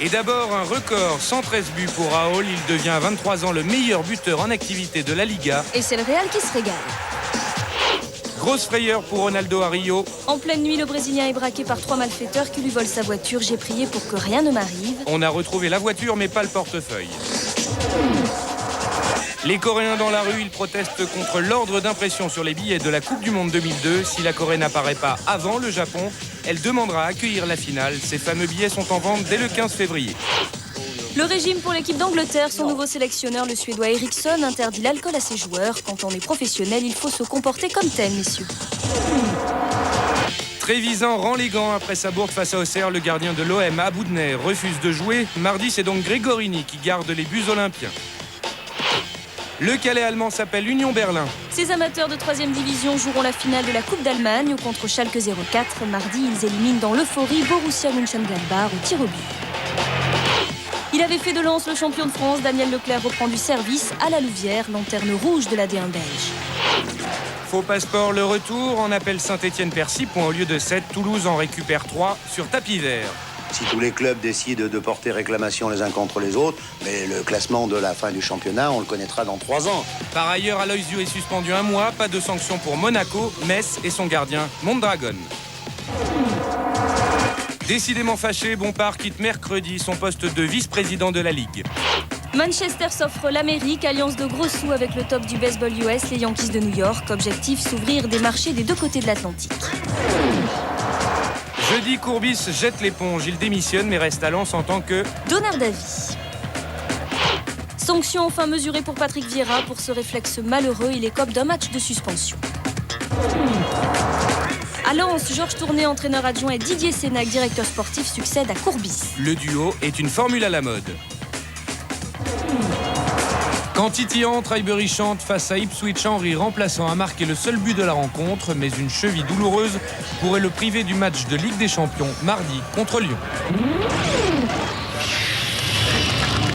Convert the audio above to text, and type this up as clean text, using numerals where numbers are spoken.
Et d'abord un record, 113 buts pour Raoul. Il devient à 23 ans le meilleur buteur en activité de la Liga. Et c'est le Real qui se régale. Grosse frayeur pour Ronaldo à Rio. En pleine nuit, le Brésilien est braqué par 3 malfaiteurs qui lui volent sa voiture. J'ai prié pour que rien ne m'arrive. On a retrouvé la voiture mais pas le portefeuille. Les Coréens dans la rue, ils protestent contre l'ordre d'impression sur les billets de la Coupe du Monde 2002. Si la Corée n'apparaît pas avant le Japon, elle demandera à accueillir la finale. Ces fameux billets sont en vente dès le 15 février. Le régime pour l'équipe d'Angleterre, son nouveau sélectionneur, le Suédois Eriksson, interdit l'alcool à ses joueurs. Quand on est professionnel, il faut se comporter comme tel, messieurs. Trevisan rend les gants après sa bourde face à Auxerre. Le gardien de l'OM, Aboudner, refuse de jouer. Mardi, c'est donc Gregorini qui garde les buts olympiens. Le Calais allemand s'appelle Union Berlin. Ces amateurs de 3e division joueront la finale de la Coupe d'Allemagne contre Schalke 04. Mardi, ils éliminent dans l'euphorie Borussia Mönchengladbach au tir au but. Il avait fait de Lens le champion de France. Daniel Leclerc reprend du service à la Louvière, lanterne rouge de la D1 belge. Faux passeport, le retour. En appelle Saint-Étienne-Percy, point au lieu de 7. Toulouse en récupère 3 sur tapis vert. Si tous les clubs décident de porter réclamation les uns contre les autres, mais le classement de la fin du championnat, on le connaîtra dans 3 ans. Par ailleurs, Aloysiu est suspendu 1 mois. Pas de sanction pour Monaco, Metz et son gardien, Mondragon. Décidément fâché, Bompard quitte mercredi son poste de vice-président de la Ligue. Manchester s'offre l'Amérique, alliance de gros sous avec le top du baseball US, les Yankees de New York. Objectif, s'ouvrir des marchés des 2 côtés de l'Atlantique. Jeudi, Courbis jette l'éponge. Il démissionne mais reste à Lens en tant que donneur d'avis. Sanction enfin mesurée pour Patrick Vieira. Pour ce réflexe malheureux, il écope d'un match de suspension. À Lens, Georges Tourné, entraîneur adjoint, et Didier Sénac, directeur sportif, succèdent à Courbis. Le duo est une formule à la mode. Quand Titi entre, Highbury chante. Face à Ipswich, Henry, remplaçant, a marqué le seul but de la rencontre, mais une cheville douloureuse pourrait le priver du match de Ligue des Champions mardi contre Lyon.